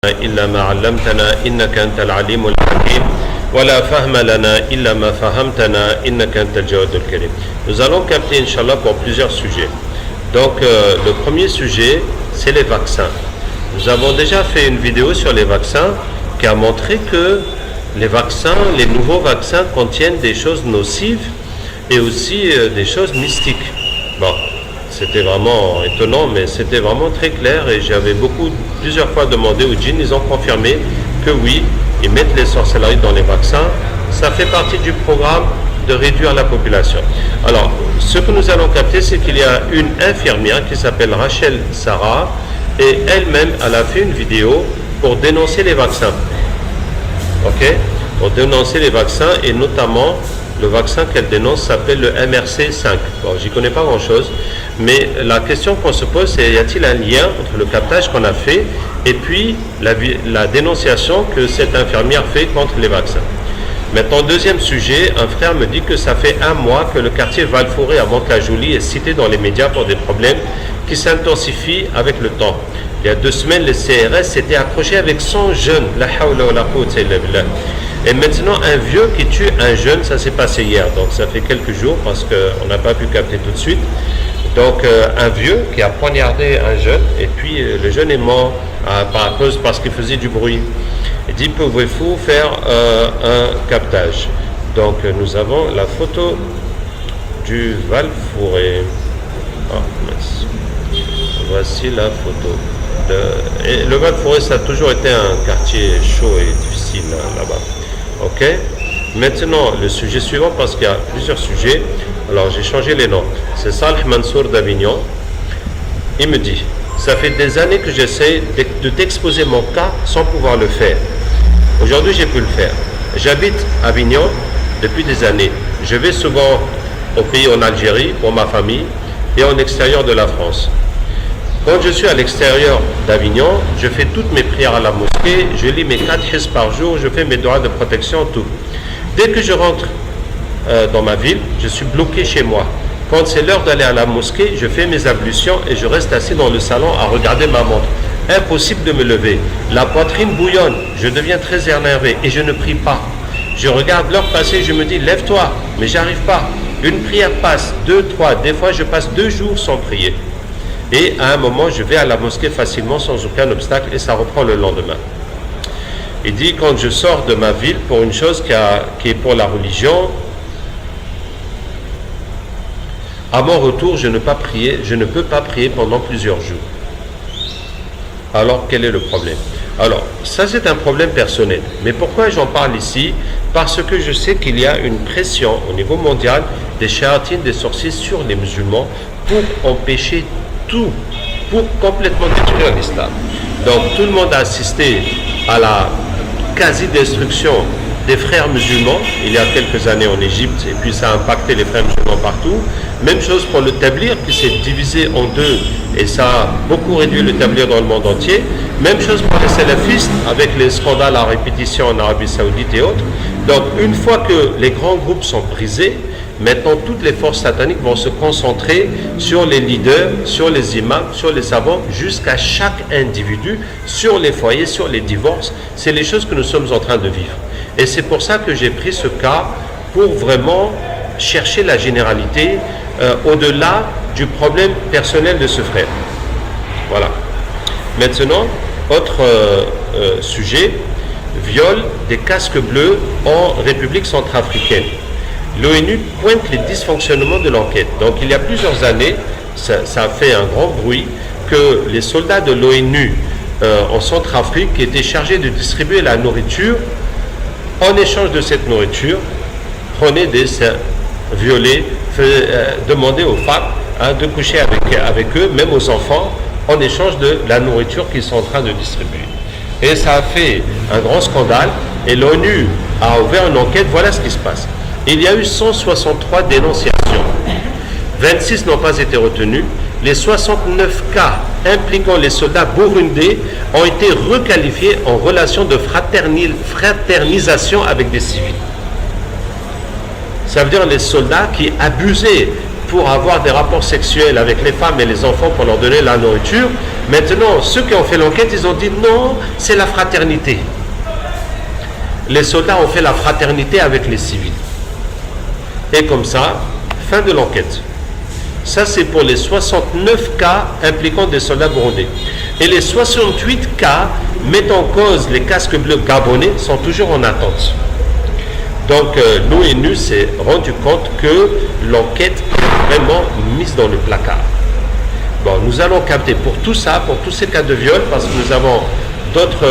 إلا ما علمتنا إنك أنت العليم الحكيم ولا فهم لنا إلا ما فهمتنا إنك أنت الجواد الكريم. Nous allons capter Inch'Allah pour plusieurs sujets. Donc le premier sujet c'est les vaccins. Nous avons déjà fait une vidéo sur les vaccins qui a montré que les vaccins, les nouveaux vaccins contiennent des choses nocives et aussi des choses mystiques. Bon, c'était vraiment étonnant, mais c'était vraiment très clair et j'avais plusieurs fois demandé aux djinns, ils ont confirmé que oui, ils mettent les sorcelleries dans les vaccins. Ça fait partie du programme de réduire la population. Alors, ce que nous allons capter, c'est qu'il y a une infirmière qui s'appelle Rachel Sarah et elle-même, elle a fait une vidéo pour dénoncer les vaccins. Ok? Pour dénoncer les vaccins et notamment le vaccin qu'elle dénonce s'appelle le MRC5. Bon, j'y connais pas grand-chose, mais la question qu'on se pose, c'est y a-t-il un lien entre le captage qu'on a fait et puis la dénonciation que cette infirmière fait contre les vaccins. Maintenant, deuxième sujet, un frère me dit que ça fait un mois que le quartier Val-Fouré à Mantes-la-Jolie est cité dans les médias pour des problèmes qui s'intensifient avec le temps. Il y a 2 semaines, le CRS s'était accroché avec 100 jeunes. La hawla wa la quwwata illa billah. Et maintenant, un vieux qui tue un jeune, ça s'est passé hier. Donc ça fait quelques jours parce qu'on n'a pas pu capter tout de suite. Donc un vieux qui a poignardé un jeune et puis le jeune est mort parce qu'il faisait du bruit. Il dit, pouvez-vous faire un captage? Donc nous avons la photo du Val-Fouré. Oh, mince. Voici la photo. Et le Val-Fouré, ça a toujours été un quartier chaud et difficile là-bas. Ok. Maintenant, le sujet suivant, parce qu'il y a plusieurs sujets. Alors, j'ai changé les noms. C'est Salih Mansour d'Avignon. Il me dit, ça fait des années que j'essaie de t'exposer mon cas sans pouvoir le faire. Aujourd'hui, j'ai pu le faire. J'habite à Avignon depuis des années. Je vais souvent au pays en Algérie pour ma famille et en extérieur de la France. Quand je suis à l'extérieur d'Avignon, je fais toutes mes prières à la mosquée, je lis mes 4 hizb par jour, je fais mes doigts de protection, tout. Dès que je rentre dans ma ville, je suis bloqué chez moi. Quand c'est l'heure d'aller à la mosquée, je fais mes ablutions et je reste assis dans le salon à regarder ma montre. Impossible de me lever. La poitrine bouillonne, je deviens très énervé et je ne prie pas. Je regarde l'heure passer, je me dis lève-toi, mais j'arrive pas. Une prière passe, 2, 3, des fois je passe 2 jours sans prier. Et à un moment, je vais à la mosquée facilement sans aucun obstacle et ça reprend le lendemain. Il dit, quand je sors de ma ville pour une chose qui est pour la religion, à mon retour, je ne peux pas prier pendant plusieurs jours. Alors, quel est le problème? Alors, ça c'est un problème personnel. Mais pourquoi j'en parle ici? Parce que je sais qu'il y a une pression au niveau mondial des shayatines, des sorciers sur les musulmans pour empêcher tout, pour complètement détruire l'islam. Donc tout le monde a assisté à la quasi-destruction des frères musulmans il y a quelques années en Égypte et puis ça a impacté les frères musulmans partout. Même chose pour le tablir qui s'est divisé en 2 et ça a beaucoup réduit le tablir dans le monde entier. Même chose pour les salafistes avec les scandales à répétition en Arabie Saoudite et autres. Donc une fois que les grands groupes sont brisés, maintenant, toutes les forces sataniques vont se concentrer sur les leaders, sur les imams, sur les savants, jusqu'à chaque individu, sur les foyers, sur les divorces. C'est les choses que nous sommes en train de vivre. Et c'est pour ça que j'ai pris ce cas pour vraiment chercher la généralité au-delà du problème personnel de ce frère. Voilà. Maintenant, autre sujet, viol des casques bleus en République centrafricaine. L'ONU pointe les dysfonctionnements de l'enquête. Donc il y a plusieurs années, ça a fait un grand bruit, que les soldats de l'ONU en Centrafrique qui étaient chargés de distribuer la nourriture, en échange de cette nourriture, prenaient des violets, demandaient aux femmes de coucher avec eux, même aux enfants, en échange de la nourriture qu'ils sont en train de distribuer. Et ça a fait un grand scandale et l'ONU a ouvert une enquête, voilà ce qui se passe. Il y a eu 163 dénonciations. 26 n'ont pas été retenus. Les 69 cas impliquant les soldats burundais ont été requalifiés en relation de fraternisation avec des civils. Ça veut dire les soldats qui abusaient pour avoir des rapports sexuels avec les femmes et les enfants pour leur donner la nourriture. Maintenant, ceux qui ont fait l'enquête, ils ont dit non, c'est la fraternité. Les soldats ont fait la fraternité avec les civils. Et comme ça, fin de l'enquête. Ça, c'est pour les 69 cas impliquant des soldats burundais. Et les 68 cas mettant en cause les casques bleus gabonais sont toujours en attente. Donc, l'ONU s'est rendu compte que l'enquête est vraiment mise dans le placard. Bon, nous allons capter pour tout ça, pour tous ces cas de viol, parce que nous avons d'autres...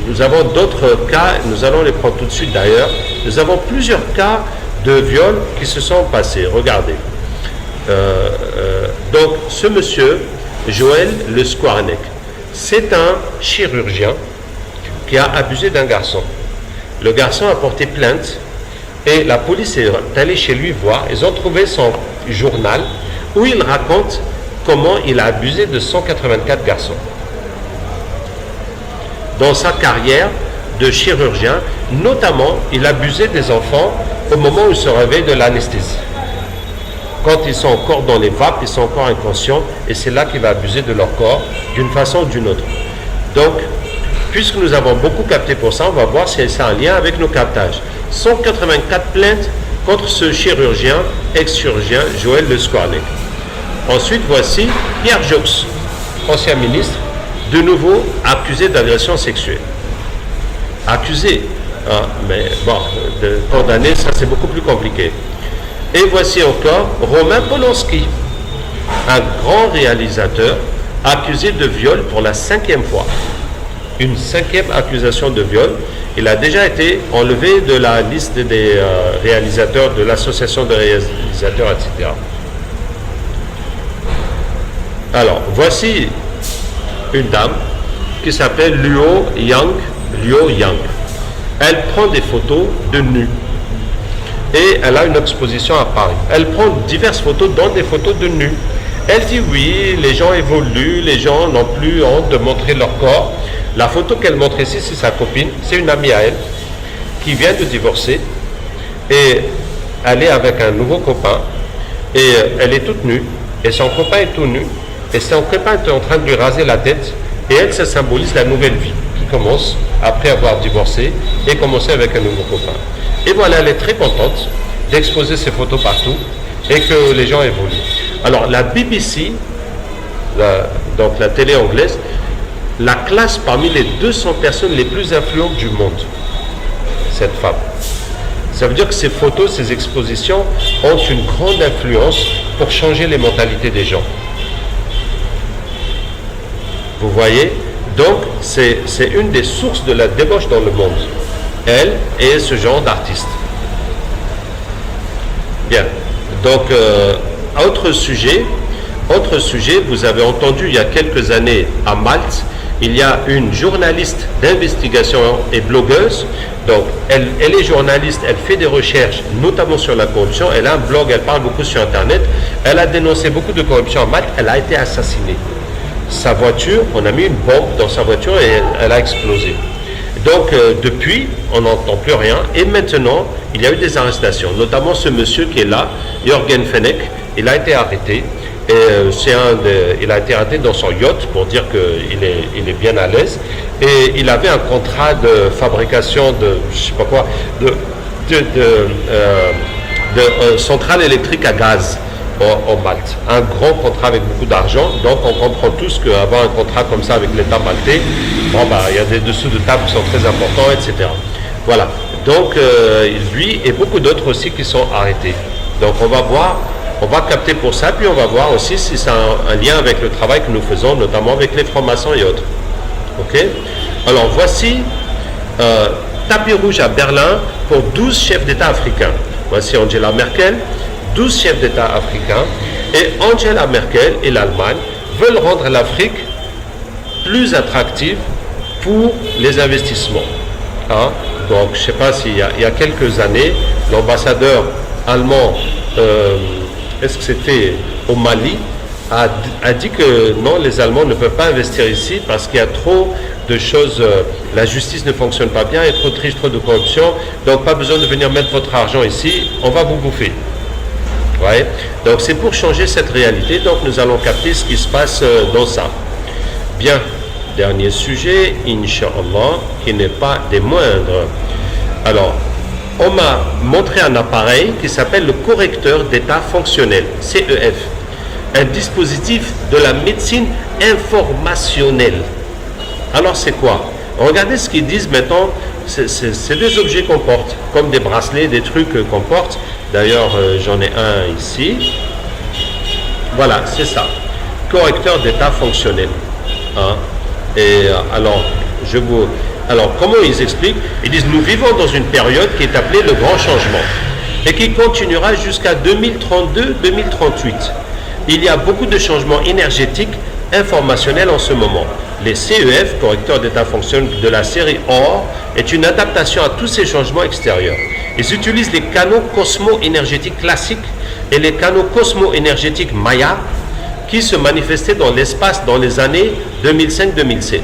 nous avons d'autres cas, nous allons les prendre tout de suite d'ailleurs. Nous avons plusieurs cas de viol qui se sont passés. Regardez. Donc, ce monsieur, Joël Le Skwarnek, c'est un chirurgien qui a abusé d'un garçon. Le garçon a porté plainte et la police est allée chez lui voir. Ils ont trouvé son journal où il raconte comment il a abusé de 184 garçons. Dans sa carrière de chirurgien, notamment, il abusait des enfants au moment où ils se réveillent de l'anesthésie. Quand ils sont encore dans les vapes, ils sont encore inconscients, et c'est là qu'il va abuser de leur corps, d'une façon ou d'une autre. Donc, puisque nous avons beaucoup capté pour ça, on va voir si c'est un lien avec nos captages. 184 plaintes contre ce chirurgien, ex-chirurgien, Joël Le Skwarnek. Ensuite, voici Pierre Jox, ancien ministre, de nouveau accusé d'agression sexuelle. Accusé, hein, mais bon, de condamné, ça c'est beaucoup plus compliqué. Et voici encore Romain Polanski, un grand réalisateur accusé de viol pour la 5e fois. Une 5e accusation de viol. Il a déjà été enlevé de la liste des réalisateurs, de l'association de réalisateurs, etc. Alors, voici une dame qui s'appelle Luo Yang. Elle prend des photos de nus et elle a une exposition à Paris. Elle prend diverses photos, dont des photos de nus. Elle dit oui, les gens évoluent, les gens n'ont plus honte de montrer leur corps. La photo qu'elle montre ici, c'est sa copine, c'est une amie à elle qui vient de divorcer et elle est avec un nouveau copain et elle est toute nue et son copain est tout nu. Et son copain est en train de lui raser la tête. Et elle, ça symbolise la nouvelle vie qui commence après avoir divorcé et commencer avec un nouveau copain. Et voilà, elle est très contente d'exposer ses photos partout et que les gens évoluent. Alors, la BBC, donc la télé anglaise, la classe parmi les 200 personnes les plus influentes du monde, cette femme. Ça veut dire que ces photos, ces expositions ont une grande influence pour changer les mentalités des gens. Vous voyez, donc c'est une des sources de la débauche dans le monde. Elle et ce genre d'artiste. Bien, donc autre sujet, vous avez entendu il y a quelques années à Malte, il y a une journaliste d'investigation et blogueuse. Donc elle est journaliste, elle fait des recherches, notamment sur la corruption. Elle a un blog, elle parle beaucoup sur Internet. Elle a dénoncé beaucoup de corruption à Malte, elle a été assassinée. Sa voiture, on a mis une bombe dans sa voiture et elle a explosé. Donc depuis, on n'entend plus rien. Et maintenant, il y a eu des arrestations, notamment ce monsieur qui est là, Jürgen Fenech. Il a été arrêté. Et il a été arrêté dans son yacht pour dire qu'il est bien à l'aise. Et il avait un contrat de fabrication de, je sais pas quoi, de centrale électrique à gaz en Malte. Un grand contrat avec beaucoup d'argent. Donc on comprend tous qu'avoir un contrat comme ça avec l'État maltais, bon, bah, il y a des dessous de table qui sont très importants, etc. Voilà. Donc lui et beaucoup d'autres aussi qui sont arrêtés. Donc on va voir, on va capter pour ça, puis on va voir aussi si c'est un lien avec le travail que nous faisons, notamment avec les francs-maçons et autres. Ok. Alors voici tapis rouge à Berlin pour 12 chefs d'État africains. Voici Angela Merkel, 12 chefs d'État africains, et Angela Merkel et l'Allemagne veulent rendre l'Afrique plus attractive pour les investissements. Hein? Donc, je ne sais pas s'il y a quelques années, l'ambassadeur allemand, est-ce que c'était au Mali, a dit que non, les Allemands ne peuvent pas investir ici parce qu'il y a trop de choses, la justice ne fonctionne pas bien, il y a trop de triche, trop de corruption, donc pas besoin de venir mettre votre argent ici, on va vous bouffer. Ouais. Donc c'est pour changer cette réalité, donc nous allons capter ce qui se passe dans ça. Bien, dernier sujet, Inch'Allah, qui n'est pas des moindres. Alors, on m'a montré un appareil qui s'appelle le correcteur d'état fonctionnel, CEF. Un dispositif de la médecine informationnelle. Alors c'est quoi? Regardez ce qu'ils disent maintenant, c'est des objets qu'on porte, comme des bracelets, des trucs qu'on porte. D'ailleurs, j'en ai un ici. Voilà, c'est ça. Correcteur d'état fonctionnel. Hein? Et alors, comment ils expliquent? Ils disent, nous vivons dans une période qui est appelée le grand changement et qui continuera jusqu'à 2032-2038. Il y a beaucoup de changements énergétiques informationnels en ce moment. Les CEF, correcteurs d'état fonctionnel de la série OR, est une adaptation à tous ces changements extérieurs. Ils utilisent les canaux cosmo-énergétiques classiques et les canaux cosmo-énergétiques Maya qui se manifestaient dans l'espace dans les années 2005-2007.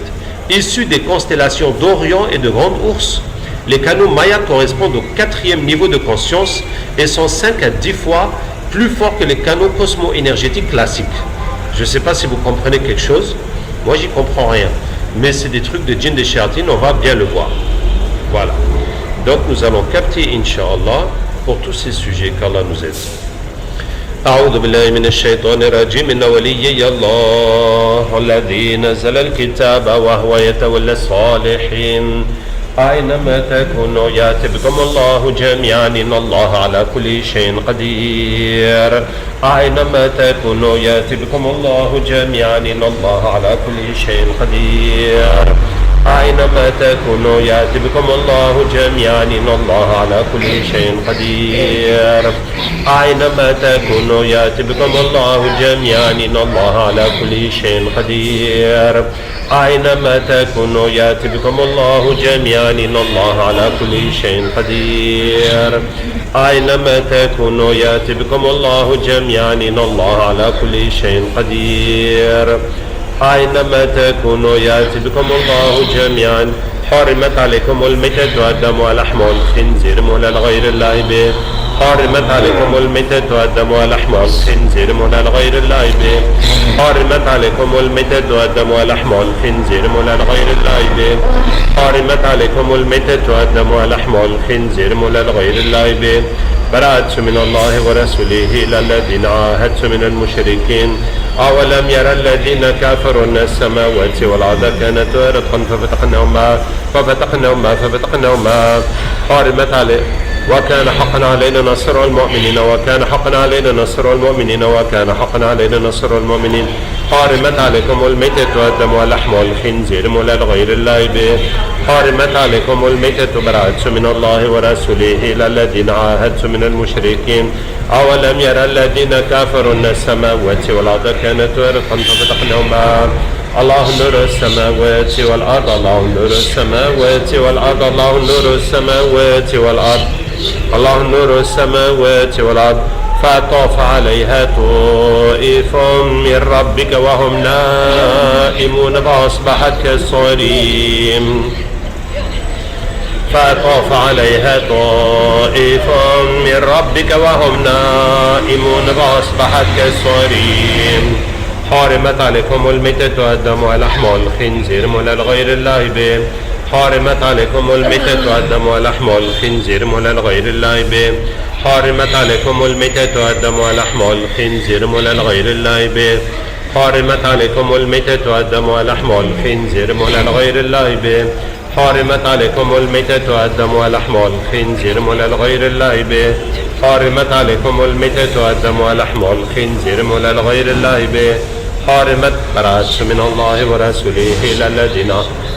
Issus des constellations d'Orion et de Grande Ourse, les canaux Maya correspondent au 4e niveau de conscience et sont 5 à 10 fois plus forts que les canaux cosmo-énergétiques classiques. Je ne sais pas si vous comprenez quelque chose. Moi, j'y comprends rien. Mais c'est des trucs de djinn de shayatin, on va bien le voir. Voilà. Donc, nous allons capter, Inch'Allah, pour tous ces sujets qu'Allah nous aide. أعوذ بالله من الشيطان الرجيم إن وليي الله الذي نزل الكتاب وهو يتولى الصالحين أينما تكونوا يأتي بكم الله جميعا إن الله على كل شيء قدير أينما تكونوا يأتي بكم الله جميعا إن الله على كل شيء قدير أينما تكونوا يأتي بكم الله جميعا إن الله على كل شيء قدير أينما تكونوا يأتي بكم الله جميعا إن الله على كل شيء قدير أينما تكونوا يأتي بكم الله جميعا إن الله على كل شيء قدير أينما تكونوا يأتي بكم الله جميعا إن الله على كل شيء قدير أينما تكونوا يأتي بكم الله جميعا حرمت عليكم الميتة والدم ولحم الخنزير مهلا لغير الله به حرمت عليكم الميتة والدم ولحم الخنزير مهلا لغير الله به حرمت عليكم الميتة والدم ولحم الخنزير مهلا لغير الله به حرمت عليكم الميتة والدم ولحم الخنزير مهلا لغير الله به براءة من الله ورسوله إلى الذين عاهدتم من المشركين أولم يرى الذين كفروا أن السماوات والأرض كانت رتقا ففتقناهما حرمت عليه وكان حقا علينا نصر المؤمنين وكان حقا علينا نصر المؤمنين وكان حقا علينا نصر المؤمنين حرمت عليكم الميتة والدم ولحم الخنزير مهلا لغير الله به حرمت عليكم الميتة براءة من الله ورسوله إلى الذين عاهدتم من المشركين أولم يرى الذين كفروا أن السماوات والأرض كانت رتقا ففتقناهما الله نور السماوات والأرض الله نور السماوات والأرض الله نور السماوات والأرض الله نور السماوات والأرض فطاف عليها طائف من ربك وهم نائمون فأصبحت كالصريم فطاف عليها طائف من ربك وهم نائمون فأصبحت كالصريم حرمت عليكم الميتة والدم ولحم الخنزير مهلا لغير الله به حرمت عليكم الميتة والدم ولحم الخنزير مهلا لغير الله به حرمت عليكم الميتة والدم ولحم الخنزير مهلا لغير الله به حرمت عليكم الميتة والدم ولحم الخنزير مهلا لغير الله به حرمت عليكم الميتة والدم ولحم الخنزير مهلا لغير الله به حرمت عليكم الميتة والدم ولحم الخنزير مهلا لغير الله به حرمت براءة من الله ورسوله إلى الذين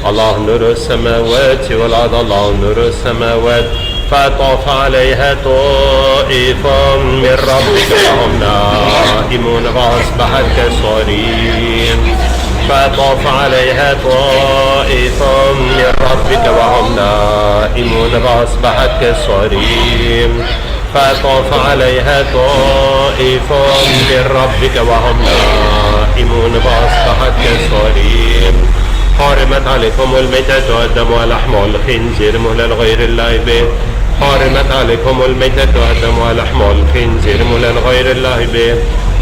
الله نور السماوات والأرض الله نور السماوات فطاف عليها طائف من ربك وهم نائمون فأصبحت كالصريم فطاف عليها طائف من ربك وهم نائمون فأصبحت كالصريم فطاف عليها طائف من ربك وهم نائمون فأصبحت كالصريم حرمت عليكم الميتة والدم ولحم الخنزير مهلا غير الله به حرمت عليكم الميتة والدم ولحم الخنزير مهلا غير الله به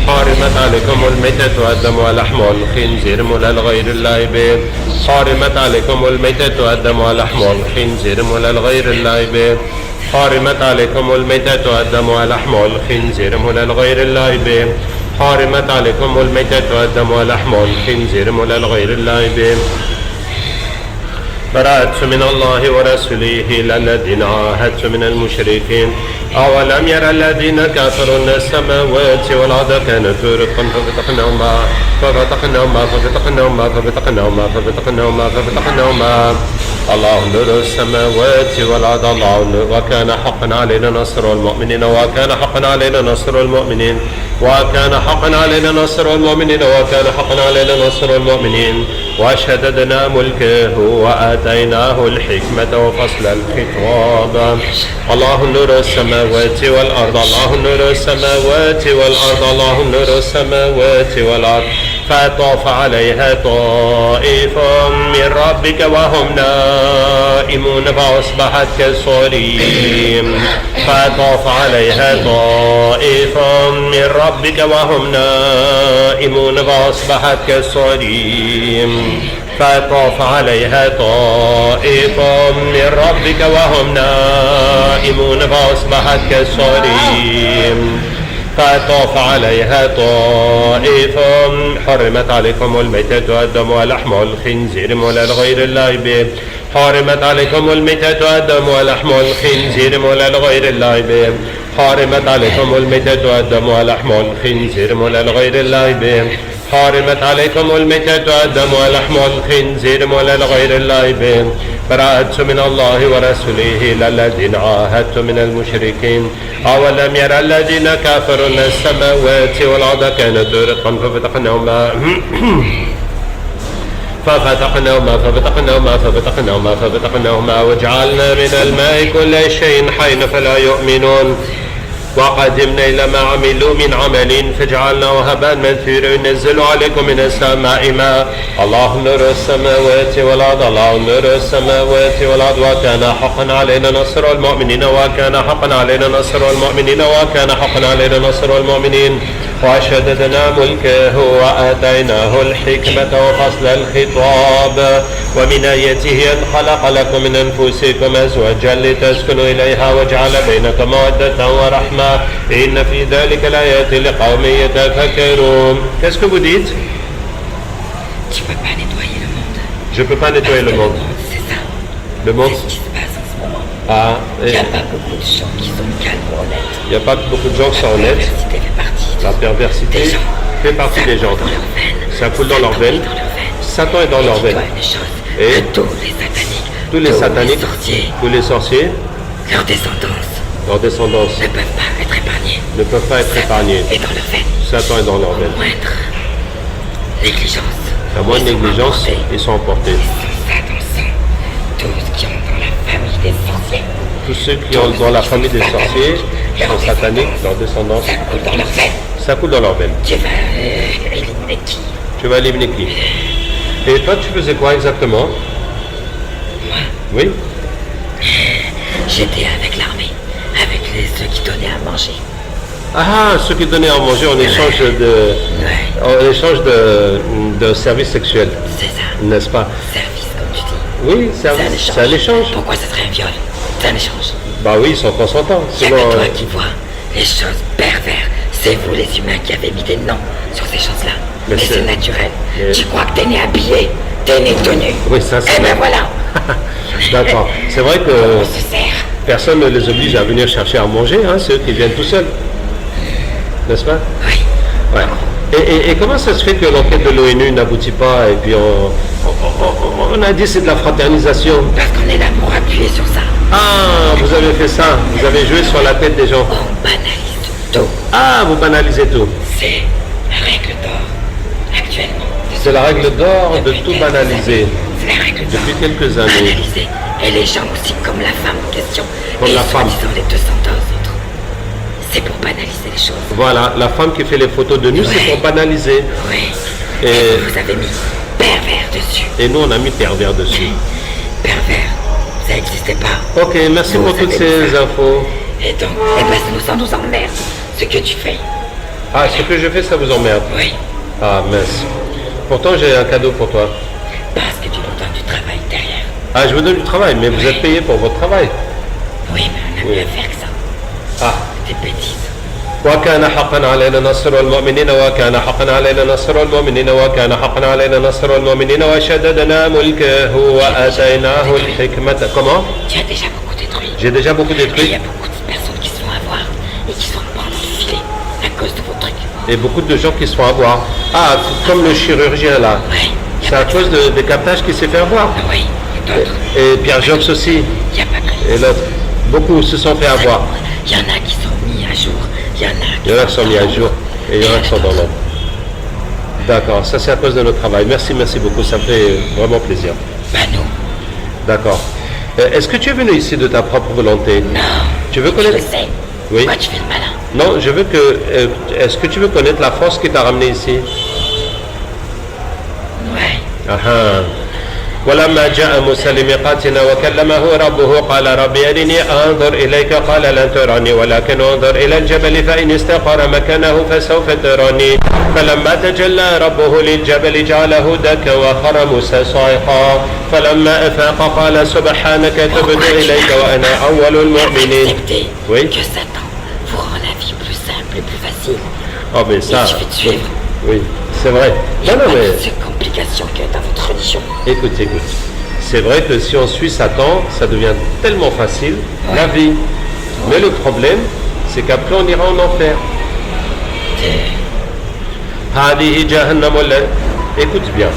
حرمت عليكم الميتة والدم ولحم الخنزير مهلا غير الله به حرمت عليكم الميتة والدم ولحم الخنزير مهلا غير الله به حرمت عليكم الميتة والدم ولحم الخنزير مهلا غير الله به حرمت عليكم الميتة والدم ولحم الخنزير مهلا غير الله به براءة من الله ورسوله إلى الذين عاهدت من المشركين أولم يرى الذين كفروا أن السماوات والأرض كانت رتقا ففتقناهما الله نور السماوات والأرض الله وكان حقا علينا نصر المؤمنين وكان حقا علينا نصر المؤمنين وكان حقا علينا نصر المؤمنين وكان حقا علينا نصر المؤمنين وشددنا ملكه وآتيناه الحكمة وفصل الخطاب الله نور السماوات والأرض الله نور السماوات والأرض الله نور السماوات والأرض فطاف عليها طائف من ربك وهم نائمون فأصبحت كالصريم فطاف عليها طائف من ربك وهم نائمون فأصبحت كالصريم فطاف عليها طائف من ربك وهم نائمون فأصبحت كالصريم فطاف عليها طائف حرمت عليكم الميتة والدم ولحم الخنزير مهلا غير الله به حرمت عليكم الميتة والدم ولحم الخنزير مهلا غير الله به حرمت عليكم الميتة والدم ولحم الخنزير مهلا غير الله به حرمت عليكم الميتة والدم ولحم الخنزير مهلا غير الله به براءة من الله ورسوله إلى الذين عاهدت من المشركين أولم يرى الذين كفروا أن السماوات والأرض كانت رتقا ففتقناهما وجعلنا من الماء كل شيء حي فلا يؤمنون وقدمنا إلى ما عملوا من عمل فجعلناه هباء منثورا ينزل عليكم من السماء ماء الله نور السماوات والأرض الله نور السماوات والأرض وكان حقا علينا نصر المؤمنين وكان حقا علينا نصر المؤمنين وكان حقا علينا نصر المؤمنين وشددنا ملكه وآتيناه الحكمة وفصل الخطاب ومن آياته أن خلق لكم من أنفسكم أزواجا لتسكنوا إليها وجعل بينكم مودة ورحمة إن في ذلك الآيات لقوم يتفكرون. Qu'est-ce que vous dites? Tu peux pas nettoyer le monde. Je peux pas nettoyer le monde. C'est ça. Le monde. C'est ce qui se passe en ce moment. Ah. Il n'y a pas beaucoup de gens qui sont calmes ou honnêtes. Il n'y a pas beaucoup de gens qui sont honnêtes. La perversité fait partie des gens. Ça coule dans leurs veines. Satan est dans leurs veines. Et tous les sataniques, tous les sorciers, leur descendance ne peuvent pas être épargnés. Et dans leurs veines. Satan est dans leurs veines. À moindre négligence, ils sont emportés. Tous qui ont dans la famille des sorciers. Tous ceux qui ont dans la famille des sorciers sont sataniques, leur descendance. Ça coule dans leurs veines. Ça coule dans leurs veines. Tu vas éliminer qui? Tu vas éliminer qui? Et toi, tu faisais quoi exactement? Moi? Oui. J'étais avec l'armée, avec ceux qui donnaient à manger. Ah, ceux qui donnaient à manger en échange de services sexuels. C'est ça. N'est-ce pas? Service, comme tu dis. Oui, service. C'est un échange. Pourquoi ça serait un viol? C'est un échange. Bah oui, ils sont consentants. Il n'y a que toi qui vois les choses pervers. C'est vous les humains qui avez mis des noms sur ces choses-là. Mais c'est naturel. Mais... Tu crois que t'es né habillé, t'es né tenu. Oui, ça c'est. Eh ben voilà. D'accord. C'est vrai que personne ne les oblige à venir chercher à manger, hein, c'est eux qui viennent tout seuls. N'est-ce pas? Oui. Ouais. Et comment ça se fait que l'enquête de l'ONU n'aboutit pas et puis on a dit c'est de la fraternisation? Parce qu'on est là pour appuyer sur ça. Ah, vous avez fait ça, vous avez joué sur la tête des gens. On banalise tout. Ah, vous banalisez tout. C'est la règle d'or actuellement. C'est la règle d'or de tout banaliser. C'est la règle d'or. Depuis quelques années. Banaliser. Et les gens aussi, comme la femme en question. Comme la femme. Soi-disant les 200 autres. c'est pour banaliser les choses. Voilà, la femme qui fait les photos de nu, c'est pour banaliser. Oui. Et vous avez mis pervers dessus. Et nous, on a mis pervers dessus. Pervers, ça n'existait pas. Ok, merci pour toutes ces infos. Et donc, ça nous emmerde, ce que tu fais. Ah, ce que je fais, ça vous emmerde? Oui. Ah, mince. Pourtant, j'ai un cadeau pour toi. Parce que tu nous donnes du travail derrière. Ah, je vous donne du travail, mais vous êtes payé pour votre travail. Oui, mais on a mieux à faire que ça. Ah. Des bêtises. وكان حقا علينا نصر المؤمنين وكان حقا علينا نصر المؤمنين وكان حقا علينا نصر المؤمنين وشددنا ملكه وآتيناه الحكمة. Comment? Tu as déjà beaucoup détruit. J'ai déjà beaucoup détruit. Il y a beaucoup de personnes qui se font avoir et qui sont prendre le filet à cause de vos trucs. Et beaucoup de gens qui se font avoir. Ah, comme le chirurgien là. Oui. C'est à cause des captages qui s'est fait avoir. Oui, et d'autres. Et Pierre Jox aussi. Il n'y a pas que. Et l'autre. Beaucoup se sont fait avoir. Il y en a qui sont mis à jour. Il y en a qui sont mis à jour et il y en a qui sont dans l'ombre. D'accord, ça c'est à cause de notre travail. Merci beaucoup, ça me fait vraiment plaisir. Bah nous. D'accord. Est-ce que tu es venu ici de ta propre volonté? Non. Tu veux connaître? Je le sais. Oui. Pourquoi tu fais le malin? Non, je veux que... est-ce que tu veux connaître la force qui t'a ramené ici? Ouais. Ah. ولما جاء موسى لميقاتنا وكلمه ربه قال رب أرني أنظر إليك قال لن تراني ولكن انظر إلى الجبل فإن استقر مكانه فسوف تراني فلما تجلى ربه للجبل جعله دكا وخر موسى صاعقا فلما أفاق قال سبحانك تبت إليك وأنا أول المؤمنين. Oui. Que Satan vous rend la vie plus simple et plus facile. Oh mais ça... Il suffit de suivre. Oui, c'est vrai. Il n'y a pas de ces complications qu'il y a dans votre religion. Écoute. C'est vrai que si on suit Satan, ça devient tellement facile, la vie. Mais le problème, c'est qu'après on ira en enfer. Écoute bien.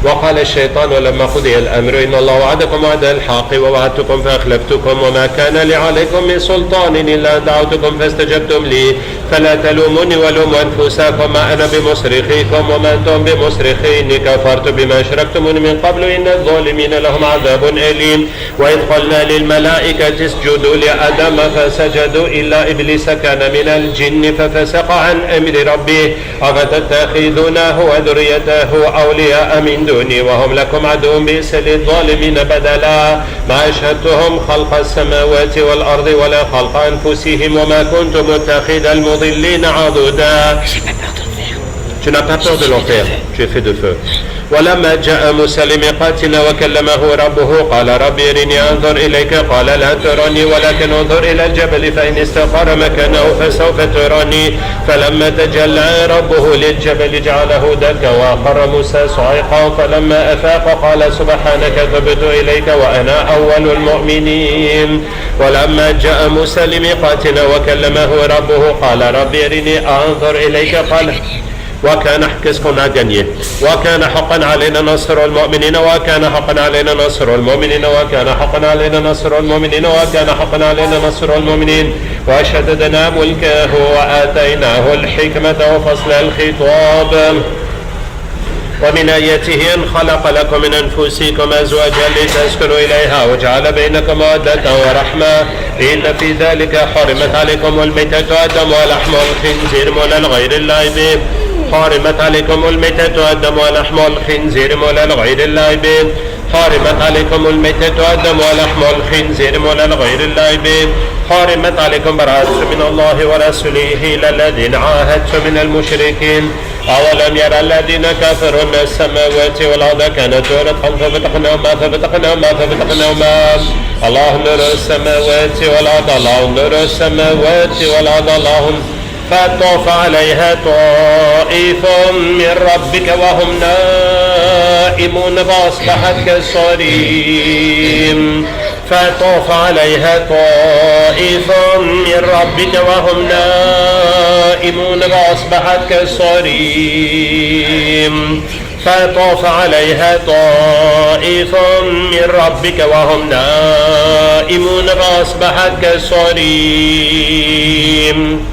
وقال الشيطان لما قضي الأمر إن الله وعدكم وعد الحق ووعدتكم فأخلفتكم وما كان لي عليكم من سلطان إلا أن دعوتكم فاستجبتم لي فلا تلوموني ولوموا أنفسكم ما أنا بمصرخكم وما أنتم بمصرخي إني كفرت بما أشركتموني من قبل إن الظالمين لهم عذاب أليم وإذ قلنا للملائكة اسجدوا لآدم فسجدوا إلا إبليس كان من الجن ففسق عن أمر ربه أفتتخذونه وذريته أولياء من دوني وهم لكم عدو بئس للظالمين بدلا ما أشهدتهم خلق السماوات والأرض ولا خلق أنفسهم وما كنت متخذ المضلين عضدا. Tu n'as pas peur de l'enfer, tu es fait de feu. ولما جاء موسى لميقاتنا وكلمه ربه قال رب أرني أنظر إليك قال لا تراني ولكن انظر إلى الجبل فإن استقر مكانه فسوف تراني فلما تجلى ربه للجبل جعله دكا وخر موسى صعقا فلما أفاق قال سبحانك تبت إليك وأنا أول المؤمنين ولما جاء موسى لميقاتنا وكلمه ربه قال رب أرني أنظر إليك قال qu'est-ce qu'on a gagné وكان حقا علينا نصر المؤمنين وكان حقا علينا نصر المؤمنين وكان حقا علينا نصر المؤمنين وكان حقا علينا نصر المؤمنين وشددنا ملكه وآتيناه الحكمة وفصل الخطاب ومن آياته أن خلق لكم من أنفسكم أزواجا لتسكنوا إليها وجعل بينكم مودة ورحمة إن في ذلك حرمت عليكم الميتة والدم ولحم الخنزير مولى غير الله به حرمت عليكم الميتة والدم ولحم الخنزير مولى غير الله به حرمت عليكم الميتة والدم ولحم الخنزير مولى غير الله به حرمت عليكم براءة من الله ورسوله إلى الذين عاهدتم من المشركين أولم يرى الذين كفروا أن السماوات والأرض كانت رتقا ففتقناهما الله نور السماوات والأرض الله نور السماوات والأرض الله فطاف عليها طائف من ربك وهم نائمون فأصبحت كالصريم فطاف عليها طائف من ربك وهم نائمون فأصبحت كالصريم فطاف عليها طائف من ربك وهم نائمون فأصبحت كالصريم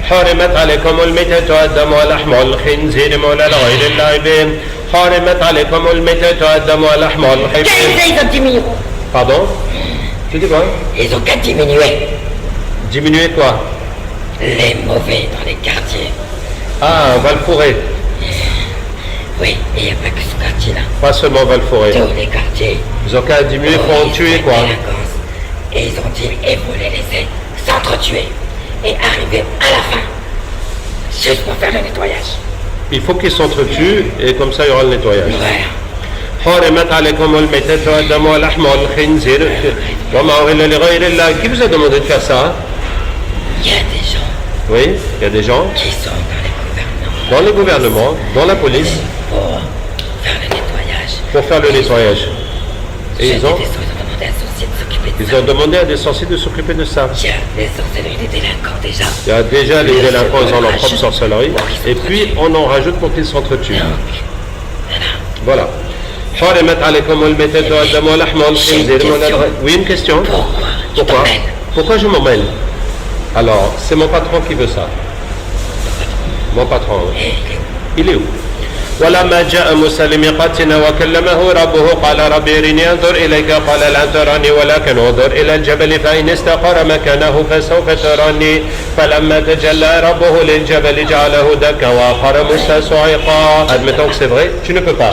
حرمت عليكم الميتة والدم ولحم الخنزير مولى غير الله به حرمت عليكم الميتة والدم ولحم الخنزير. Ils ont diminué. Pardon? Tu dis quoi? Ils ont qu'à diminuer. Diminuer quoi? Les mauvais dans les quartiers. Ah, Val-Fouré. Oui, et il n'y a pas que ce quartier-là. Pas seulement Val-Fouré. Tous les quartiers. Ils ont qu'à diminuer pour en tuer quoi. Et ils ont dit, et vous les laissez s'entretuer. Et arriver à la fin. Juste pour faire le nettoyage. Il faut qu'ils s'entretuent et comme ça il y aura le nettoyage. Voilà. حرمت عليكم الميتة والدم ولحم الخنزير وما أهل لغير الله. Qui vous a demandé de faire ça? Il y a des gens. Oui, il y a des gens Qui sont dans les gouvernements, dans la police, pour faire le nettoyage. pour faire le nettoyage. Et ils ont demandé à des sorciers de s'occuper de ça. Il y a les sorcelleries des délinquants déjà. Il y a déjà les délinquants, ils ont leur propre sorcellerie. Et puis on en rajoute pour qu'ils s'entretuent. Voilà. Oui, une question. Pourquoi? Pourquoi je m'emmène? Alors, c'est mon patron qui veut ça. Mon patron. Il est où? ولما جاء موسى لميقاتنا وكلمه ربه قال ربي ارني انظر اليك قال لا تراني ولكن انظر الى الجبل فان استقر مكانه فسوف تراني فلما تجلى ربه للجبل جعله دكا وخر موسى صعقا. Admettons que c'est vrai, tu ne peux pas.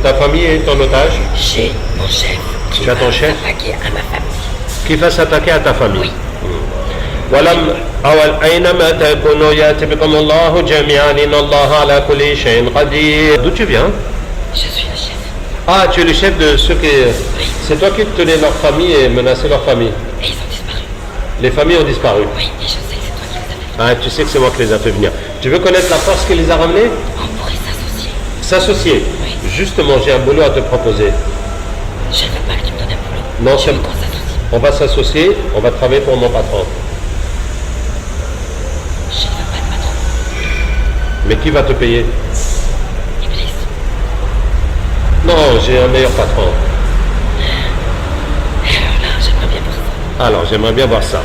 Ta famille est en otage. J'ai mon chef qui va s'attaquer à ma famille. Qui va s'attaquer à ta famille. Oui. أينما تكونوا يأتي بكم الله جميعا إن الله على كل شيء قدير. D'où tu viens? Je suis le chef. Ah, tu es le chef de ceux qui... Oui. C'est toi qui tenais leur famille et menaçais leur famille. Et ils ont disparu. Les familles ont disparu. Oui, et je sais que c'est toi qui les as fait. Ah, tu sais que c'est moi qui les a fait venir. Tu veux connaître la force qui les a ramenés? On pourrait s'associer. S'associer. Oui. Justement, j'ai un boulot à te proposer. Je ne veux pas que tu me donnes un boulot. Non, je veux qu'on s'associe. On va s'associer, on va travailler pour mon patron. Je ne veux pas de patron. Mais qui va te payer? Iblis. Non, j'ai un meilleur patron. Et alors là, j'aimerais bien voir ça. Alors, j'aimerais bien voir ça.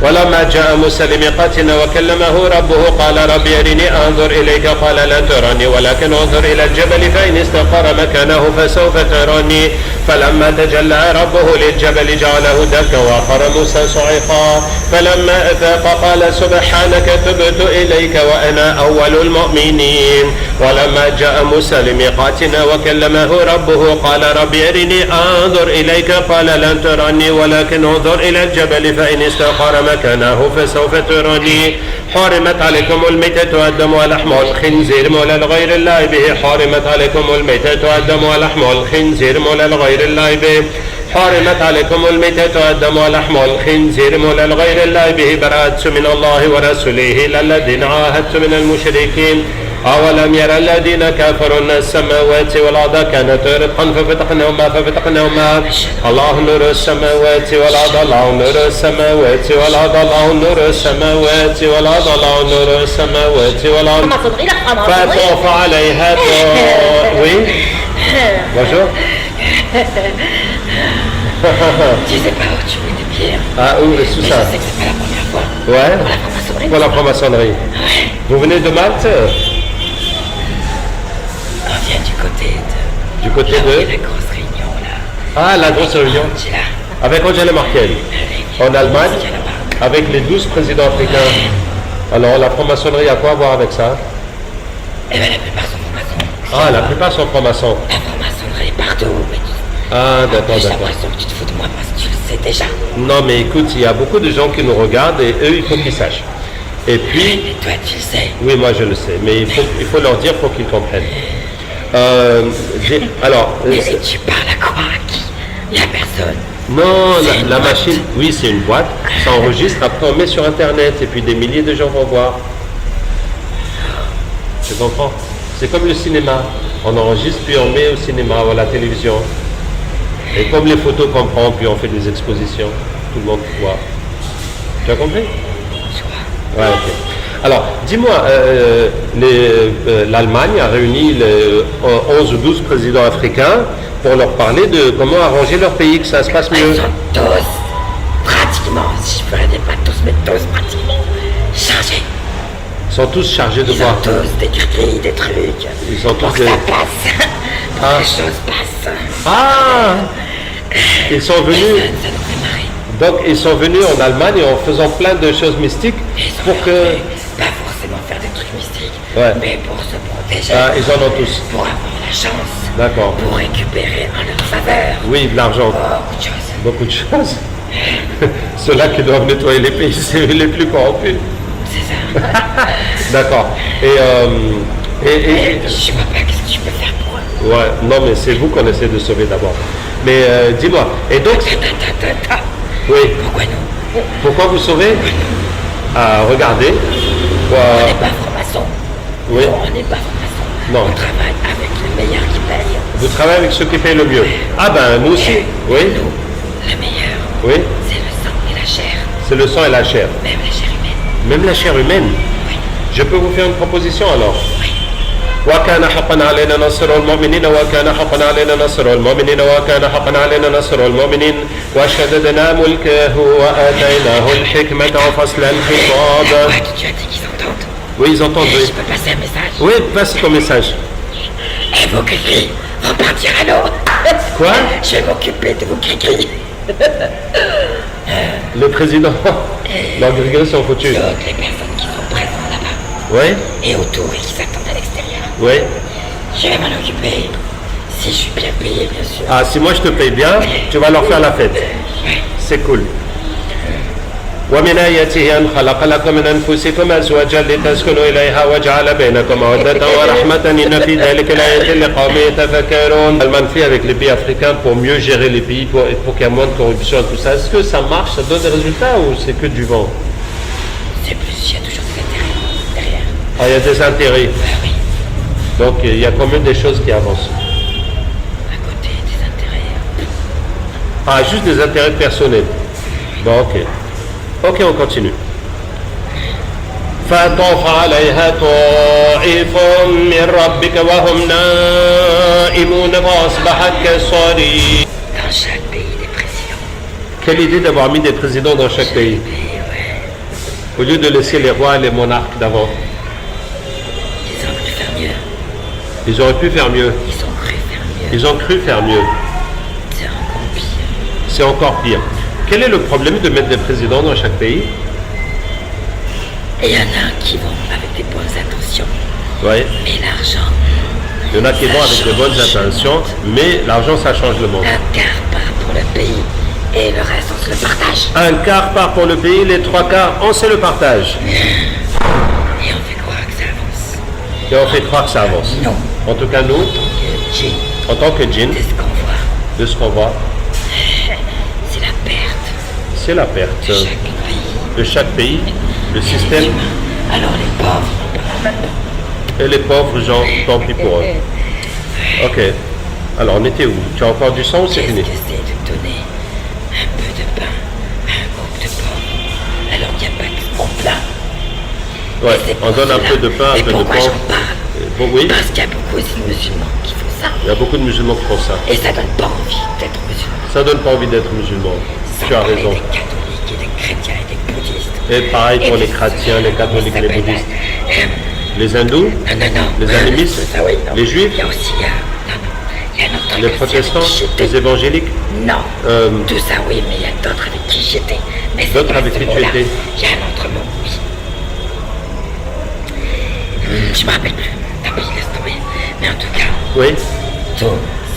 ولما جاء موسى لميقاتنا وكلمه ربه قال ربي أرني أنظر إليك قال لا تراني ولكن انظر إلى الجبل فإن استقر مكانه فسوف تراني فلما تجلى ربه للجبل جعله دكا وخر موسى صعقا فلما أفاق قال سبحانك تبت إليك وأنا أول المؤمنين ولما جاء موسى لميقاتنا وكلمه ربه قال ربي أرني أنظر إليك قال لن تراني ولكن انظر إلى الجبل فإن استقر مكانه فسوف تراني حرمت عليكم الميتة والدم ولحم الخنزير مولى لغير الله به حرمت عليكم الميتة والدم ولحم الخنزير مولى لغير الله به حرمت عليكم الميتة والدم ولحم الخنزير مولى لغير الله به براءة من الله ورسوله إلى الذين عاهدت من المشركين أولم يرى الذين كفروا أن السماوات والأرض كانت رتقا ففتقناهما الله نور السماوات والأرض الله نور السماوات والأرض الله نور السماوات والأرض الله نور السماوات والأرض فطاف عليها Oui. Bonjour. Tu sais pas où tu mets des pierres. Ah, où, c'est Mais ça. je sais que c'est pas la première fois. Ouais. Pour la franc-maçonnerie. Pour la franc-maçonnerie. Ouais. Vous venez de Malte? On vient du côté de... Du côté là où il y a de... la grosse réunion, là. Ah, la grosse réunion. Angela. Avec Angela Merkel. En Allemagne, avec les 12 présidents africains. Alors, la franc-maçonnerie a quoi à voir avec ça? Eh bien, la plupart sont francs-maçons. Ah, la plupart sont francs-maçons. La franc-maçonnerie est partout, mais tu... Ah, d'accord, J'ai d'accord. l'impression que tu te fous de moi parce que tu le sais déjà. Non, mais écoute, il y a beaucoup de gens qui nous regardent et eux, il faut qu'ils sachent. Et puis, Et toi, tu le sais. oui, moi je le sais, mais il faut leur dire pour qu'ils comprennent. Alors, Mais tu parles à quoi? À qui? Il n'y a personne. non, la machine, oui, c'est une boîte, ça enregistre, après on met sur Internet et puis des milliers de gens vont voir. Tu comprends? C'est comme le cinéma. On enregistre puis on met au cinéma ou à la télévision. Et comme les photos qu'on prend, puis on fait des expositions, tout le monde voit. Tu as compris? Ouais, ok. Alors, dis-moi, l'Allemagne a réuni 11 ou 12 présidents africains pour leur parler de comment arranger leur pays, que ça se passe mieux. Ils sont tous, pratiquement, si je peux dire pas tous, mais tous pratiquement, chargés. Ils sont tous chargés de Ils voir. ont tous des trucs, des trucs. Ils sont pour tous que des... ça passe. Pour Ah. que les choses passent. Ah! Ils sont venus... Ça nous fait marrer. Donc ils sont venus en Allemagne en faisant plein de choses mystiques pour que... Pas forcément faire des trucs mystiques, Ouais. mais pour se protéger. Ah, ils en ont tous. Pour avoir la chance. D'accord. Pour récupérer en leur faveur. Oui, de l'argent. Beaucoup de choses. Beaucoup de choses. Ceux-là qui doivent nettoyer les pays, c'est les plus corrompus. C'est ça. D'accord. Et Je vois pas qu'est-ce que je peux faire pour eux. ouais, non, mais c'est vous qu'on essaie de sauver d'abord. Mais dis-moi, et donc, oui, Pourquoi nous pourquoi vous sauvez? Ah, regardez. On n'est pas franc-maçon. Oui. Non, on n'est pas franc-maçon. Non. On travaille avec le meilleur qui paye. Vous travaillez avec ceux qui payent le mieux. Ah ben, nous aussi. Oui, Nous, le meilleur, oui. c'est le sang et la chair. C'est le sang et la chair. Même la chair humaine. Même la chair humaine. Oui. Je peux vous faire une proposition alors. Oui. وكان حقا علينا نصر المؤمنين وكان حقا علينا نصر المؤمنين وكان حقا علينا نصر المؤمنين وشددنا ملكه وآتيناه الحكمة وفصل الخطاب. Ouais, tu as dit qu'ils entendent. Oui, ils entendent, Et oui. je peux passer un message. Oui, passe ton message. Et vos cris vont partir à l'eau. Quoi? Je vais m'occuper de vos cris. Le président, leurs gris sont foutus. Donc les personnes qui sont présentes là-bas Oui, et autour et qui s'attendent à l'extérieur. oui. Je vais m'en occuper. Si je suis bien payé, bien sûr. Ah, si moi je te paye bien, tu vas leur faire la fête. C'est cool. ومن آياته أن خلق لكم من أنفسكم أزواجا لتسكنوا إليها وجعل بينكم مودة ورحمة إن في ذلك لآيات لقوم يتفكرون. L'Allemagne fait avec les pays africains pour mieux gérer les pays, pour qu'il y ait moins de corruption et tout ça. Est-ce que ça marche, ça donne des résultats ou c'est que du vent? C'est plus, il y a toujours des intérêts derrière. Ah, il y a des intérêts. Oui, Donc il y a quand même des choses qui avancent. à côté des intérêts. Ah, juste des intérêts personnels. Bon, ok. Ok, on continue. فطاف عليها طائف من ربك وهم نائمون فأصبحت كالصريم. Dans chaque pays, des présidents. Quelle idée d'avoir mis des présidents dans chaque pays, Et ouais, au lieu de laisser les rois et les monarques d'avant. ils ont pu faire mieux. Ils auraient pu faire mieux. Ils ont cru faire mieux. Ils ont cru faire mieux. C'est encore pire. C'est encore pire. Quel est le problème de mettre des présidents dans chaque pays? Et il y en a qui vont avec des bonnes intentions. Oui. Mais l'argent, Il y en a qui vont avec de bonnes intentions, mais l'argent, ça change le monde. un quart part pour le pays et le reste, on se le partage. Un quart part pour le pays, les trois quarts, on se le partage. Et on fait croire que ça avance. Et on fait croire que ça avance. Non. En tout cas, nous, Que Jin, en tant que djinn, c'est ce qu'on voit. de ce qu'on voit, C'est la perte c'est la perte de chaque pays. de chaque pays, le Et les système, humains. Alors les pauvres, on parle même pas. et les pauvres gens, tant pis pour eux. Ok. Alors, on était où? Tu as encore du sang ou c'est Qu'est-ce fini? que c'est de donner un peu de pain à un groupe de pauvres alors qu'il n'y a pas que ce groupe-là? Ouais, Et c'est on pour donne un cela. peu de pain, un Et peu de pourquoi pain. j'en parle? Bon, oui, Parce qu'il y a beaucoup aussi de musulmans qui font ça. il y a beaucoup de musulmans qui font ça. Et ça donne pas envie d'être musulman. Ça donne pas envie d'être musulman. Sans Tu as parler raison. des catholiques et des chrétiens et des bouddhistes. Et pareil pour les des- chrétiens, les catholiques, les ça s'appelle, bouddhistes. euh, Les hindous, non. Les animistes, Ça, oui, non. les juifs, Il y a aussi, non. Il y a un autre les avec protestants, qui j'étais. les évangéliques. Non. Euh, Tout ça, oui, mais il y a d'autres avec qui j'étais. Mais c'est D'autres pas avec ce qui tu mot-là. étais. Il y a un autre mot, oui. Je me rappelle plus. Tant pis, laisse tomber. Mais en tout cas, Oui, tous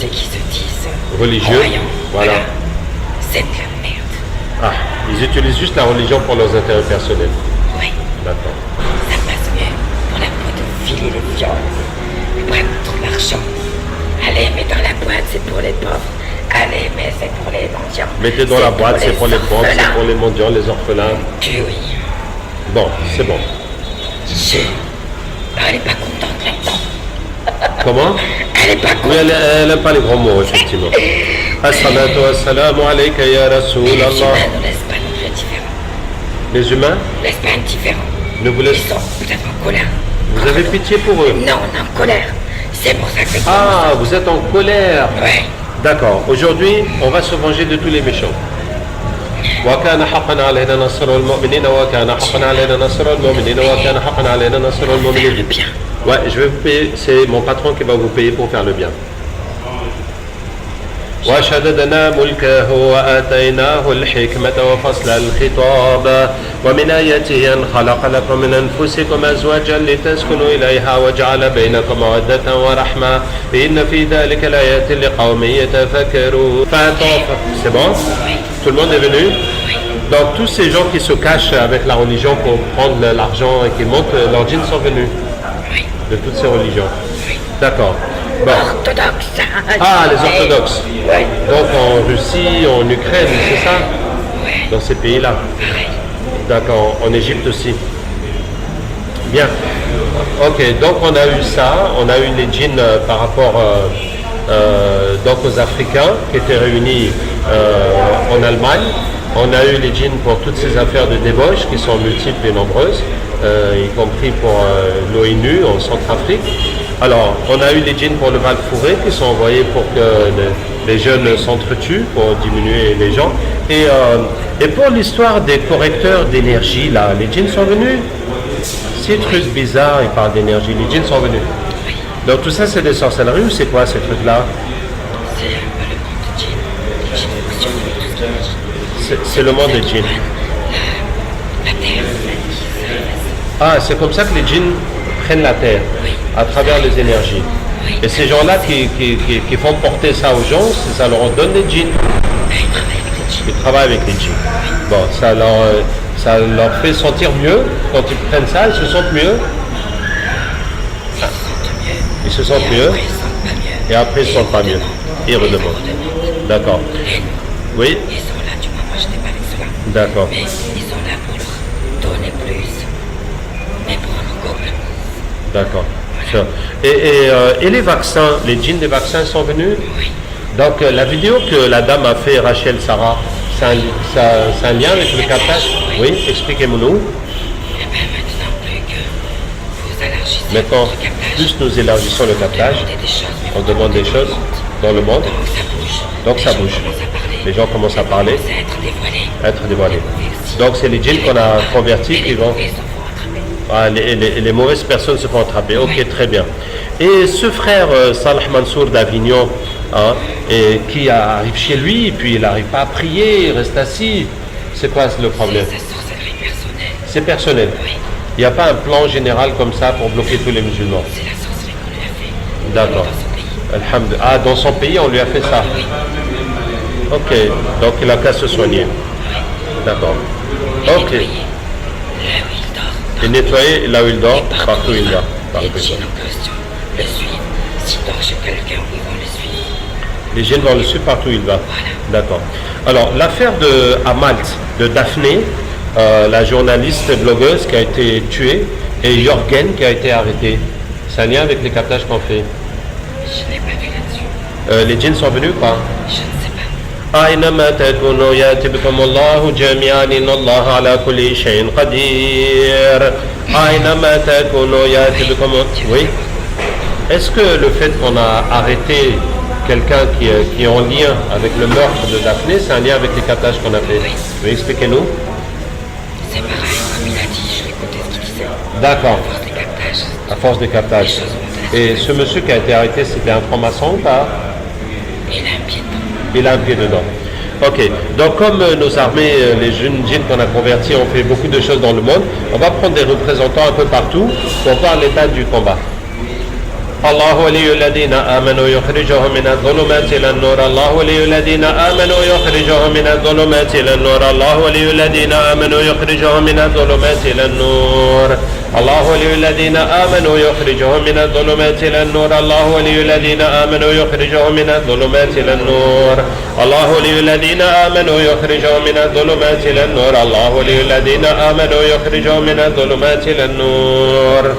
ceux qui se disent Religieux, croyants, voilà. c'est de la merde. ah, ils utilisent juste la religion pour leurs intérêts personnels. Oui, D'accord. ça passe mieux pour la pédophilie et les viols. Ils prennent tout l'argent. Allez, mais dans la boîte, c'est pour les pauvres. Allez, mais c'est pour les mendiants. Mettez dans la boîte, c'est pour les pauvres, c'est orphelins. pour les mendiants, les orphelins. Que oui. Bon, c'est bon. Elle est pas contente là-dedans. Comment? Elle est pas Oui, contente. elle n'aime pas les gros mots, effectivement. As-salatu was-salamu alayka ya Rasul Les Allah. humains ne laissent pas nous indifférents. Les humains Ne laissent pas indifférents. ne vous Ils laissent sont peut-être en colère. Vous avez pitié pour eux? Non, on est en colère. C'est pour ça que c'est Ah, vous êtes en colère. Ouais. D'accord. Aujourd'hui, on va se venger de tous les méchants. وكان حقا علينا نصر المؤمنين وكان حقا علينا نصر المؤمنين وكان حقا علينا نصر Faire le المؤمنين. bien. Ouais, je vais vous payer. C'est mon patron qui va vous payer pour faire le bien. وشددنا ملكه وآتيناه الحكمة وفصل الخطاب ومن آياته أن خلق لكم من أنفسكم أزواجا لتسكنوا إليها وجعل بينكم مودة ورحمة إن في ذلك لآيات لقوم يتفكرون. C'est bon? Tout le monde est venu? Donc tous ces gens qui se cachent avec la religion pour prendre l'argent et qui montent, leurs djinns sont venus de toutes ces religions. D'accord. Bon. Orthodoxes. Ah, les orthodoxes. Oui. Donc en Russie, en Ukraine, c'est ça? Oui. Dans ces pays-là. D'accord. En Égypte aussi. Bien. Ok. Donc on a eu ça. On a eu les djinns par rapport donc aux Africains qui étaient réunis en Allemagne. On a eu les djinns pour toutes ces affaires de débauche qui sont multiples et nombreuses, y compris pour l'ONU en Centrafrique. Alors, on a eu les djinns pour le Val-Fouré qui sont envoyés pour que les jeunes s'entretuent, pour diminuer les gens. Et pour l'histoire des correcteurs d'énergie, là, les djinns sont venus. Ces trucs bizarres, ils parlent d'énergie, les djinns sont venus. Donc tout ça, c'est des sorcelleries ou c'est quoi ces trucs-là? C'est le monde des djinns. Ah, c'est comme ça que les djinns prennent la terre, à travers les énergies. Et ces gens-là qui font porter ça aux gens, ça leur donne des djinns. Ils travaillent avec les djinns. Bon, ça leur fait sentir mieux. Quand ils prennent ça, ils se sentent mieux. Ils se sentent mieux. Et après, ils ne se sentent pas mieux. Ils redemandent. D'accord. Oui. D'accord. Mais ils sont là pour leur donner plus, mais prendre encore plus. D'accord. Et les vaccins, les djinns des vaccins sont venus? Oui. Donc la vidéo que la dame a fait, Rachel Sarah, c'est un lien avec le captage? Oui, expliquez-nous. Eh bien maintenant plus que vous élargissez Maintenant, votre captage, plus nous élargissons le captage, on demande des choses dans le monde. Donc ça bouge. Les gens commencent à parler, être dévoilés. Donc c'est les djinns qu'on a convertis qui vont... Ah, les mauvaises personnes se font attraper. Ok, très bien. Et ce frère Salah Mansour d'Avignon, hein, qui arrive chez lui, puis il n'arrive pas à prier, il reste assis. C'est quoi le problème? C'est personnel. Il n'y a pas un plan général comme ça pour bloquer tous les musulmans. C'est la sorcellerie qu'on lui a fait. D'accord. Alhamdulillah. Ah, dans son pays, on lui a fait ça. Ok, donc il a qu'à se soigner. D'accord. Ok. Et nettoyer là où il dort, partout où il va. Les djinns en question le suivent. S'il dort chez quelqu'un, ils vont le suivre. Les djinns vont le suivre partout où il va. D'accord. Alors, l'affaire à Malte, de Daphné, la journaliste blogueuse qui a été tuée, et Jorgen qui a été arrêté. C'est un lien avec les captages qu'on fait. Je n'ai pas vu là-dessus. Les djinns sont venus ou pas? Je ne sais pas. أينما تكونوا يأتي بكم الله جميعا إن الله على كل شيء قدير. أينما تكونوا يأتي بكم. Oui. Est-ce que le fait qu'on a arrêté quelqu'un qui est en lien avec le meurtre de Daphné, c'est un lien avec les captages qu'on a fait? Oui, expliquez-nous. C'est pareil, comme il a dit, je vais écouter ce qu'il disait. D'accord. À force des captages. À force des captages. Et ce monsieur qui a été arrêté, c'était un franc-maçon ou pas? Il a un pied dedans. Il a un pied dedans. Ok. Donc comme nos armées, les jeunes djinns qu'on a convertis ont fait beaucoup de choses dans le monde, on va prendre des représentants un peu partout pour voir l'état du combat. الله ولي الذين آمنوا يخرجهم من الظلمات إلى النور الله ولي الذين آمنوا يخرجهم من الظلمات إلى النور الله ولي الذين آمنوا يخرجهم من الظلمات إلى النور الله ولي الذين آمنوا يخرجهم من الظلمات إلى النور الله ولي الذين آمنوا يخرجهم من الظلمات إلى النور الله ولي الذين آمنوا يخرجهم من الظلمات إلى النور الله ولي الذين آمنوا يخرجهم من الظلمات إلى النور.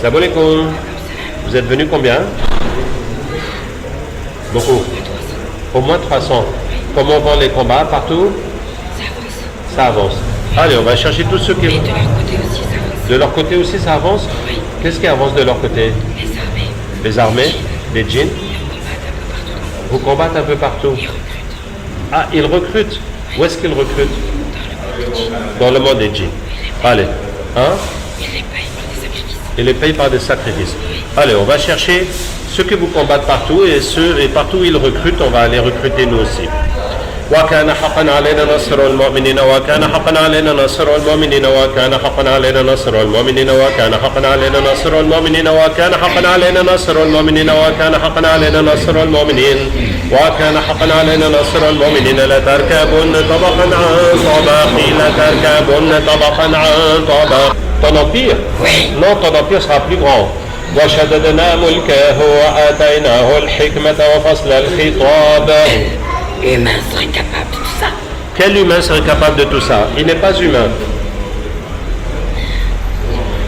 Salam alaikum. Vous êtes venus combien? Beaucoup. Au moins 300. Comment vont les combats partout? Ça avance. Allez, on va chercher tous ceux qui... De leur côté aussi, ça avance. De leur côté aussi ça avance? Oui. Qu'est-ce qui avance de leur côté? Les armées. Les armées? Les djinns? Vous combattez un peu partout. Ils recrutent. Ah, ils recrutent. Où est-ce qu'ils recrutent? Dans le monde des djinns. Allez. Hein? Ils les payent par des sacrifices. Et les payent par des sacrifices. Allez, on va chercher ceux qui vous combattent partout et partout où ils recrutent, on va aller recruter nous aussi. وكان حقا علينا نصر المؤمنين وكان حقا علينا نصر المؤمنين وكان حقا علينا نصر المؤمنين وكان حقا علينا نصر المؤمنين وكان حقا علينا نصر المؤمنين وكان حقا علينا نصر المؤمنين وكان حقا علينا نصر المؤمنين لتركبن طبقا عن طبق لتركبن طبقا عن طبق. Ton empire? Oui. Non, ton empire sera plus grand. وشددنا ملكه وآتيناه الحكمة وفصل الخطاب. Humain serait capable de tout ça. Quel humain serait capable de tout ça? Il n'est pas humain.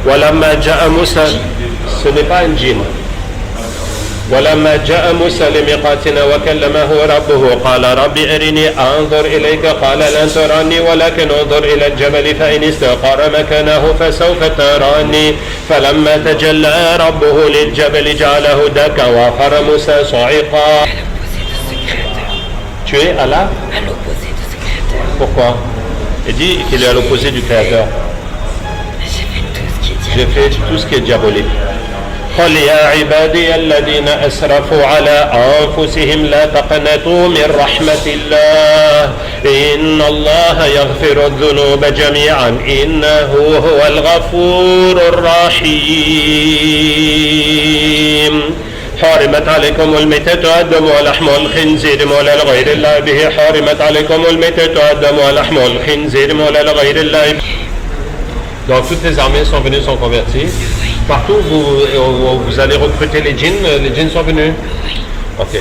ولما جاء موسى, ce n'est pas un djinn. ولما جاء موسى لميقاتنا وكلمه ربه قال رب أرني أنظر إليك قال لن تراني ولكن انظر إلى الجبل فإن استقر مكانه فسوف تراني فلما تجلى ربه للجبل جعله دكا وخر موسى صعقا. Tu es Allah? À l'opposé de ce créateur. Pourquoi? Il dit qu'il est à l'opposé du Créateur. J'ai fait tout ce qui est diabolique. J'ai fait tout ce qui est diabolique. قل يا عبادي الذين أسرفوا على أنفسهم لا تقنطوا من رحمة الله إن الله يغفر الذنوب جميعا إنه هو الغفور الرحيم. حرمت عليكم الميتة والدم ولحم الخنزير مولى لغير الله به حرمت عليكم الميتة والدم ولحم الخنزير مولى لغير الله. Donc toutes les armées sont venues, sont converties. Partout où vous allez recruter les djinns sont venus. Ok.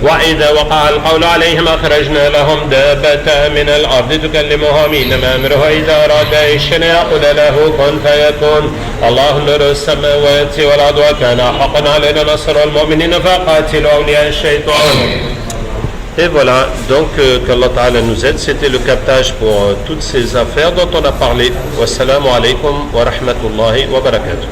وإذا وقع القول عليهم أخرجنا لهم دابة من الأرض تكلمهم إنما أمره إذا أراد شيئا يقول له كن فيكون الله نور السماوات والأرض وكان حقا علينا نصر المؤمنين فقاتلوا أولياء الشيطان. Et voilà, donc qu'Allah Ta'ala nous aide, c'était le captage pour toutes ces affaires dont on a parlé. Wassalamu alaikum wa rahmatullahi wa barakatuh.